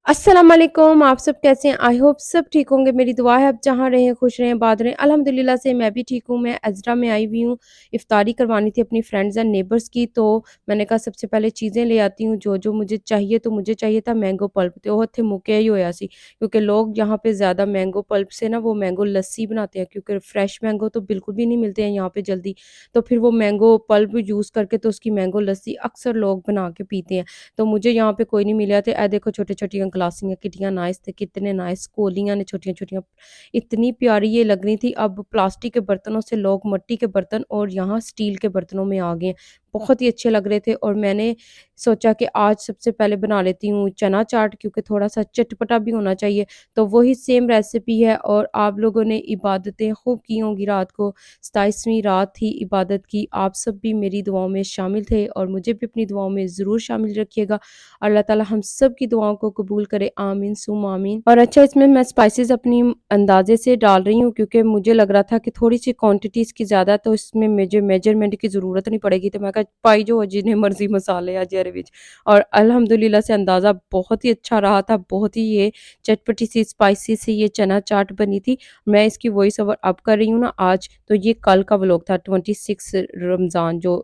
अस्सलाम वालेकुम, आप सब कैसे हैं? आई होप सब ठीक होंगे। मेरी दुआ है आप जहाँ रहें, खुश रहें, आबाद रहें। अल्हम्दुलिल्लाह से मैं भी ठीक हूँ। मैं एज़रा में आई हुई हूँ, इफ्तारी करवानी थी अपनी फ्रेंड्स एंड नेबर्स की, तो मैंने कहा सबसे पहले चीज़ें ले आती हूँ जो-जो मुझे चाहिए। तो मुझे चाहिए था मैंगो पल्प, ते ओह इत्थे मुक्किया ही होया सी, क्योंकि लोग यहाँ पे ज़्यादा मैंगो पल्प से ना वो मैंगो लस्सी बनाते हैं, क्योंकि फ्रेश मैंगो तो बिल्कुल भी नहीं मिलते हैं यहाँ पे जल्दी। तो फिर वो मैंगो पल्प यूज़ करके तो उसकी मैंगो लस्सी अक्सर लोग बना के पीते हैं। तो मुझे यहाँ पे कोई नहीं मिला, ते ए देखो छोटी-छोटियां गलासियाँ कितनियां नाइस थे, कितने नाइस कोलियां ने छोटियां-छोटियां, इतनी प्यारी ये लग रही थी। अब प्लास्टिक के बर्तनों से लोग मिट्टी के बर्तन और यहाँ स्टील के बर्तनों में आ गए हैं। बहुत ही अच्छे लग रहे थे और मैंने सोचा कि आज सबसे पहले बना लेती हूँ चना चाट, क्योंकि थोड़ा-सा चटपटा भी होना चाहिए। तो वही सेम रेसिपी है और आप लोगों ने इबादतें खूब की होंगी रात को, 27वीं रात थी इबादत की। आप सब भी मेरी दुआओं में शामिल थे और मुझे भी अपनी दुआओं में ज़रूर शामिल रखिएगा। अल्लाह ताला हम सब की दुआओं को कबूल करे, आमीन सुम्मा आमीन। और अच्छा, इसमें मैं स्पाइसेस अपनी अंदाज़े से डाल रही हूँ, क्योंकि मुझे लग रहा था कि थोड़ी-सी क्वांटिटी इसकी ज़्यादा, तो इसमें मुझे मेजरमेंट की ज़रूरत नहीं पड़ेगी, तो मैं कहा पाई जो जिन्ने मर्ज़ी मसाले आ जेहदे विच। और अल्हम्दुलिल्लाह से अंदाज़ा बहुत ही अच्छा रहा था, बहुत ही ये चटपटी सी स्पाइसी सी ये चना चाट बनी थी। मैं इसकी वॉइस ओवर अब कर रही हूँ ना आज, तो ये कल का व्लॉग था, 26 रमज़ान जो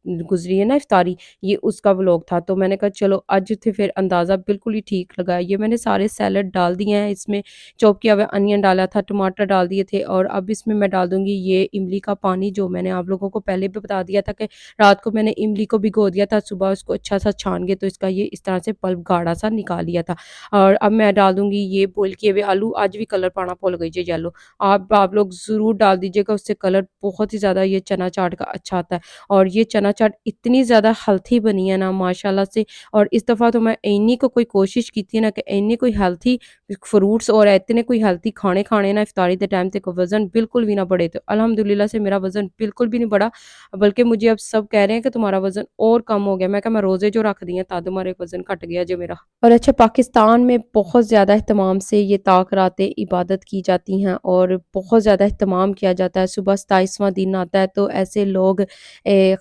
गुज़री है ना इफ्तारी, ये उसका व्लॉग था। तो मैंने कहा चलो आज थे, फिर अंदाज़ा बिल्कुल ही ठीक लगा। ये मैंने सारे सैलेड डाल दिए हैं, इसमें चॉप किया हुआ अनियन डाला था, टमाटर डाल दिए थे और अब इसमें मैं डाल दूँगी ये इमली का पानी, जो मैंने आप लोगों को पहले भी बता दिया था कि रात को मैंने इमली को भिगो दिया था, सुबह उसको अच्छा-सा छान के तो इसका ये इस तरह से पल्प गाढ़ा-सा निकाल लिया था। और अब मैं डाल दूँगी ये बॉयल किए हुए आलू, आज भी कलर पाना भुल गई जी येलो। आप लोग ज़रूर डाल दीजिएगा, उससे कलर बहुत ही ज़्यादा ये चना चाट का अच्छा आता है। और ये चना चाट इतनी ज़्यादा हेल्थी बनी है ना माशाल्लाह से। और इस दफ़ा तो मैं इन्नी को कोई कोशिश की थी ना कि इन्नी कोई हेल्थी फ्रूट्स और इतने कोई हेल्थी खाने खाने ना इफ्तारी के टाइम ते वज़न बिल्कुल भी ना बढ़े। तो अल्हम्दुलिल्लाह से मेरा वज़न बिल्कुल भी नहीं बढ़ा, बल्कि मुझे अब सब कह रहे हैं कि तुम्हारा वज़न और कम हो गया। मैं कहा मैं रोज़े जो रख दी हैं तद मारे वज़न घट गया जे मेरा। और अच्छा, पाकिस्तान में बहुत ज़्यादा एहतमाम से ये ताक-रातें इबादत की जाती हैं और बहुत ज़्यादा एहतमाम किया जाता है। सुबह 27वां दिन आता है तो ऐसे लोग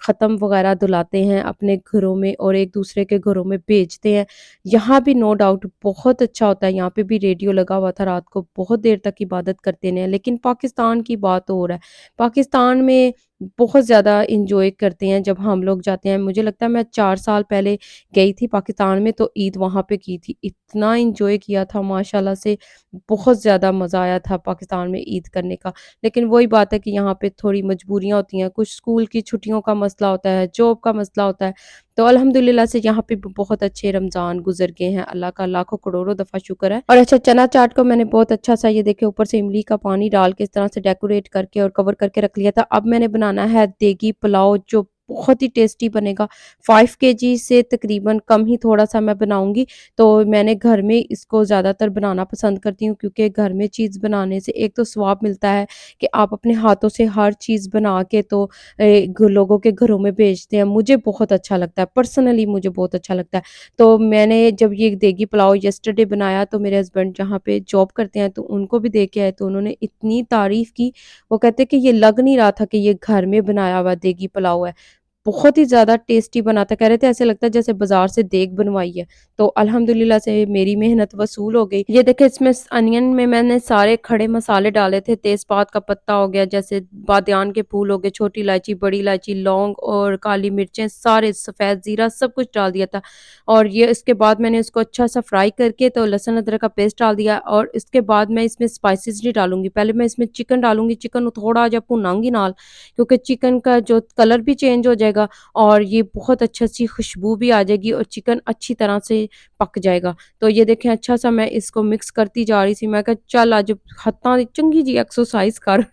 ख़त्म वगैरह धुलाते हैं अपने घरों में और एक-दूसरे के घरों में भेजते हैं। यहाँ भी नो डाउट बहुत अच्छा होता है, यहाँ पे भी रेडियो लगा हुआ था रात को, बहुत देर तक इबादत करते हैं। लेकिन पाकिस्तान की बात और है। पाकिस्तान में बहुत ज़्यादा एन्जॉय करते हैं जब हम लोग जाते हैं। मुझे लगता है मैं 4 साल पहले गई थी पाकिस्तान में, तो ईद वहाँ पे की थी। इतना एन्जॉय किया था माशाल्लाह से, बहुत ज़्यादा मज़ा आया था पाकिस्तान में ईद करने का। लेकिन वही बात है कि यहाँ पे थोड़ी मजबूरियाँ होती हैं, कुछ स्कूल की छुट्टियों का मसला होता है, जॉब का मसला होता है। तो अल्हम्दुलिल्लाह से यहाँ पे भी बहुत अच्छे रमज़ान गुज़र गए हैं, अल्लाह का लाखों करोड़ों दफ़ा शुक्र है। और अच्छा, चना चाट को मैंने बहुत अच्छा-सा ये देखिए ऊपर से इमली का पानी डाल के इस तरह से डेकोरेट करके और कवर करके रख लिया था। अब मैंने बनाना है देगी पुलाव, जो बहुत ही टेस्टी बनेगा। 5 केजी से तकरीबन कम ही थोड़ा-सा मैं बनाऊँगी। तो मैंने घर में इसको ज़्यादातर बनाना पसंद करती हूँ, क्योंकि घर में चीज़ बनाने से एक तो स्वाब मिलता है कि आप अपने हाथों से हर चीज़ बना के तो लोगों के घरों में भेजते हैं। मुझे बहुत अच्छा लगता है, पर्सनली मुझे बहुत अच्छा लगता है। तो मैंने जब ये देगी पुलाव यस्टरडे बनाया, तो मेरे हस्बैंड जहाँ पे जॉब करते हैं तो उनको भी दे के आए, तो उन्होंने इतनी तारीफ़ की। वो कहते हैं कि ये लग नहीं रहा था कि ये घर में बनाया हुआ देगी पुलाव है। बहुत ही ज़्यादा टेस्टी बना था, कह रहे थे ऐसे लगता है जैसे बाज़ार से देग बनवाई है। तो अल्हम्दुलिल्लाह से मेरी मेहनत वसूल हो गई। ये देखिए इसमें अनियन में मैंने सारे खड़े मसाले डाले थे, तेज़पात का पत्ता हो गया, जैसे बादियान के फूल हो गए, छोटी इलायची, बड़ी इलायची, लौंग और काली मिर्चें, सारे सफ़ेद ज़ीरा सब कुछ डाल दिया था। और ये इसके बाद मैंने इसको अच्छा-सा फ्राई करके तो लहसुन अदरक का पेस्ट डाल दिया और इसके बाद मैं इसमें स्पाइसेस नहीं डालूँगी। पहले मैं इसमें चिकन डालूँगी, चिकन थोड़ा जिहा भुनाऊँगी नाल, क्योंकि चिकन का जो कलर भी चेंज हो जाएगा और ये बहुत अच्छी-सी खुशबू भी आ जाएगी और चिकन अच्छी तरह से पक जाएगा। तो ये देखें अच्छा-सा मैं इसको मिक्स करती जा रही थी। मैं कहा चल अज हत्थां दी चंगी जी एक्सरसाइज़ कर।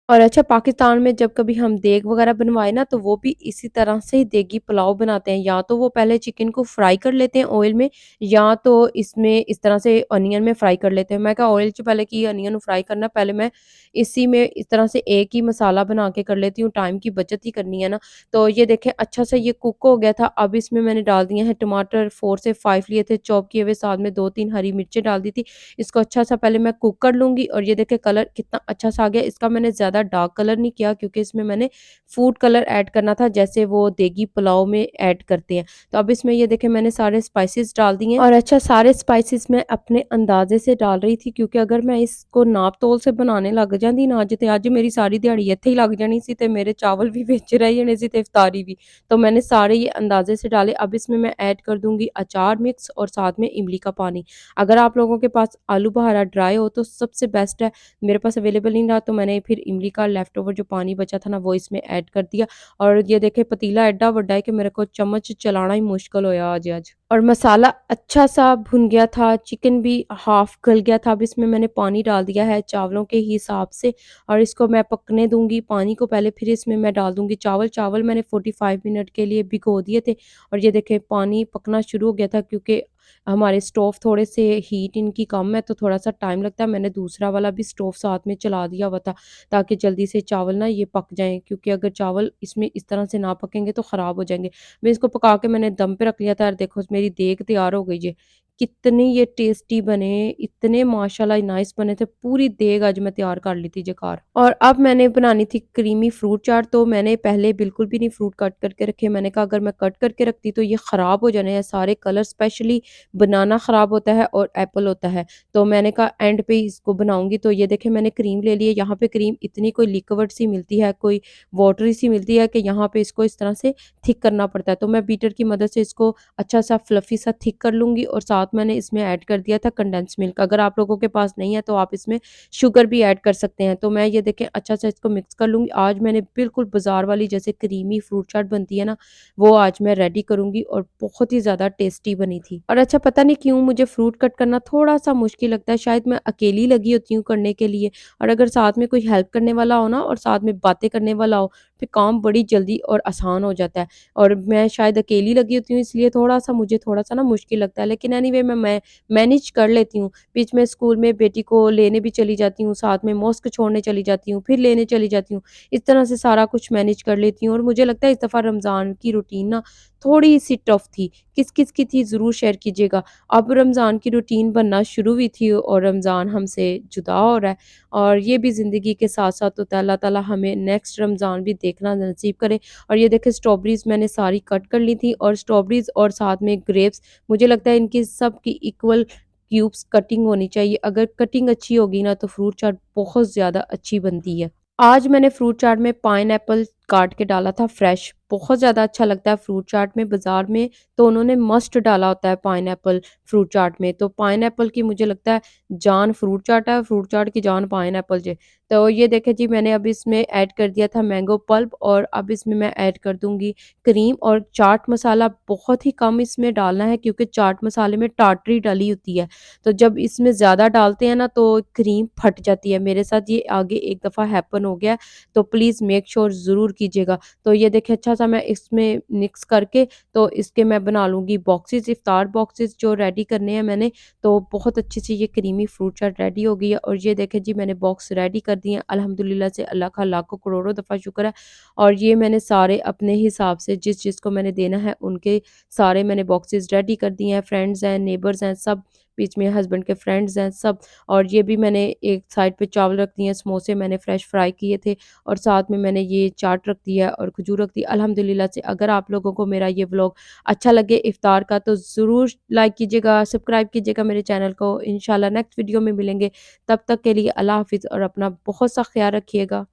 और अच्छा, पाकिस्तान में जब कभी हम देग वगैरह बनवाए ना, तो वो भी इसी तरह से ही देगी पुलाव बनाते हैं। या तो वो पहले चिकन को फ्राई कर लेते हैं ऑयल में, या तो इसमें इस तरह से अनियन में फ्राई कर लेते हैं। मैं कहा ऑयल च पहले की अनियन फ्राई करना, पहले मैं इसी में इस तरह से एक ही मसाला बना के कर लेती हूँ, टाइम की बचत ही करनी है ना। तो ये देखें अच्छा सा ये कुक हो गया था। अब इसमें मैंने डाल दिए हैं टमाटर, 4 से 5 लिए थे चॉप किए हुए, साथ में 2-3 हरी मिर्चें डाल दी थी। इसको अच्छा सा पहले मैं कुक कर लूँगी और ये देखें कलर कितना अच्छा सा आ गया। इसका मैंने ज़्यादा ज़्यादा डार्क कलर नहीं किया क्योंकि इसमें मैंने फूड कलर ऐड करना था जैसे वो देगी पुलाव में ऐड करते हैं। तो अब इसमें ये देखें मैंने सारे स्पाइसेस डाल दिए हैं और अच्छा सारे स्पाइसेस मैं अपने अंदाजे से डाल रही थी क्योंकि अगर मैं इसको नाप तोल से बनाने लग जाती ना अज ते अज मेरी सारी दिहाड़ी ਇੱਥੇ ही लग जानी सी ते मेरे चावल भी विच रह जाने सी ते इफ्तारी भी। तो मैंने सारे ये अंदाजे से डाले। अब इसमें मैं ऐड कर दूंगी अचार मिक्स और साथ में इमली का पानी। अगर आप लोगों के पास आलू बहारा ड्राई हो तो सबसे बेस्ट है। मेरे पास अवेलेबल नहीं रहा तो मैंने फिर इमली का लेफ्ट ओवर जो पानी बचा था ना वो इसमें ऐड कर दिया। और ये देखे पतीला एड्डा वड्डा है कि मेरे को चम्मच चलाना ही मुश्किल होया आज। और मसाला अच्छा सा भुन गया था, चिकन भी हाफ गल गया था। अब इसमें मैंने पानी डाल दिया है चावलों के हिसाब से और इसको मैं पकने दूंगी पानी को पहले, फिर इसमें मैं डाल दूंगी चावल। चावल मैंने 45 मिनट के लिए भिगो दिए थे और ये देखें पानी पकना शुरू हो गया था क्योंकि हमारे स्टोव थोड़े से हीट इनकी कम है तो थोड़ा सा टाइम लगता है। मैंने दूसरा वाला भी स्टोव साथ में चला दिया हुआ था ताकि जल्दी से चावल ना ये पक जाएं, क्योंकि अगर चावल इसमें इस तरह से ना पकेंगे तो ख़राब हो जाएंगे। मैं इसको पका के मैंने दम पे रख लिया था और देखो मेरी देग तैयार हो गई। कितने ये टेस्टी बने, इतने माशाल्लाह नाइस बने थे। पूरी देग आज मैं तैयार कर ली थी जे घर। और अब मैंने बनानी थी क्रीमी फ्रूट चाट। तो मैंने पहले बिल्कुल भी नहीं फ्रूट कट करके रखे। मैंने कहा अगर मैं कट करके रखती तो ये ख़राब हो जाने हैं सारे कलर, स्पेशली बनाना ख़राब होता है और एप्पल होता है। तो मैंने कहा एंड पे इसको बनाऊंगी। तो ये देखें मैंने क्रीम ले ली है। यहाँ पे क्रीम इतनी कोई लिक्विड सी मिलती है, कोई वाटरी सी मिलती है कि यहाँ पे इसको इस तरह से थिक करना पड़ता है। तो मैं बीटर की मदद से इसको अच्छा सा फ्लफी सा थिक कर लूँगी और साथ मैंने इसमें ऐड कर दिया था कंडेंस मिल्क। अगर आप लोगों के पास नहीं है तो आप इसमें शुगर भी ऐड कर सकते हैं। तो मैं ये देखें अच्छा सा इसको मिक्स कर लूँगी। आज मैंने बिल्कुल बाज़ार वाली जैसे क्रीमी फ्रूट चाट बनती है ना, वो आज मैं रेडी करूँगी और बहुत ही ज़्यादा टेस्टी बनी थी। और अच्छा पता नहीं क्यों मुझे फ्रूट कट करना थोड़ा-सा मुश्किल लगता है, शायद मैं अकेली लगी होती हूँ करने के लिए। और अगर साथ में कोई हेल्प करने वाला हो ना और साथ में बातें करने वाला हो, फिर काम बड़ी जल्दी और आसान हो जाता है। और मैं शायद अकेली लगी होती हूँ इसलिए थोड़ा-सा मुझे थोड़ा-सा ना मुश्किल लगता है, लेकिन एनीवे मैं मैनेज कर लेती हूँ। बीच में स्कूल में बेटी को लेने भी चली जाती हूँ, साथ में मॉस्क छोड़ने चली जाती हूँ, फिर लेने चली जाती हूँ। इस तरह से सारा कुछ मैनेज कर लेती हूँ और मुझे लगता है इस दफ़ा रमज़ान की रूटीन ना थोड़ी-सी टफ़ थी। किस-किस की थी ज़रूर शेयर कीजिएगा। अब रमज़ान की रूटीन बनना शुरू हुई थी और रमज़ान हमसे जुदा हो रहा है और ये भी ज़िंदगी के साथ-साथ होता है। अल्लाह ताला हमें नेक्स्ट रमज़ान भी देखना नसीब करे। और ये देखें स्ट्रॉबेरीज़ मैंने सारी कट कर ली थी और स्ट्रॉबेरीज़ और साथ में ग्रेप्स, मुझे लगता है इनकी सब की इक्वल क्यूब्स कटिंग होनी चाहिए। अगर कटिंग अच्छी होगी ना तो फ्रूट चाट बहुत ज़्यादा अच्छी बनती है। आज मैंने फ्रूट चाट में पाइनएप्पल काट के डाला था फ्रेश, बहुत ज़्यादा अच्छा लगता है फ्रूट चाट में। बाज़ार में तो उन्होंने मस्ट डाला होता है पाइनएप्पल फ्रूट चाट में। तो पाइनएप्पल की मुझे लगता है जान फ्रूट चाट है, फ्रूट चाट की जान पाइनएप्पल जे। तो ये देखें जी मैंने अब इसमें ऐड कर दिया था मैंगो पल्प और अब इसमें मैं ऐड कर दूँगी क्रीम और चाट मसाला बहुत ही कम इसमें डालना है क्योंकि चाट मसाले में टाटरी डली होती है। तो जब इसमें ज़्यादा डालते हैं ना तो क्रीम फट जाती है। मेरे साथ ये आगे एक दफ़ा हैपन हो गया है, तो प्लीज़ मेक श्योर ज़रूर कीजिएगा। तो ये देखिए अच्छा-सा मैं इसमें मिक्स करके तो इसके मैं बना लूँगी बॉक्सेस, इफ्तार बॉक्सेस जो रेडी करने हैं मैंने। तो बहुत अच्छी सी ये क्रीमी फ्रूट चाट रेडी हो गई है और ये देखें जी मैंने बॉक्स रेडी कर दिए हैं। अल्हम्दुलिल्लाह से अल्लाह का लाखों करोड़ों दफ़ा शुक्र है। और ये मैंने सारे अपने हिसाब से जिस-जिस को मैंने देना है उनके सारे मैंने बॉक्सेस रेडी कर दिए हैं। फ्रेंड्स हैं, नेबर्स हैं, सब बीच में हस्बैंड के फ्रेंड्स हैं सब। और ये भी मैंने एक साइड पे चावल रख दिए हैं, समोसे मैंने फ्रेश फ्राई किए थे और साथ में मैंने ये चाट रख दी है और खजूर रख दी। अल्हम्दुलिल्लाह से अगर आप लोगों को मेरा ये व्लॉग अच्छा लगे इफ्तार का तो ज़रूर लाइक कीजिएगा, सब्सक्राइब कीजिएगा मेरे चैनल को। इंशाल्लाह नेक्स्ट वीडियो में मिलेंगे। तब तक के लिए अल्लाह हाफ़िज़ और अपना बहुत सा ख़्याल रखिएगा।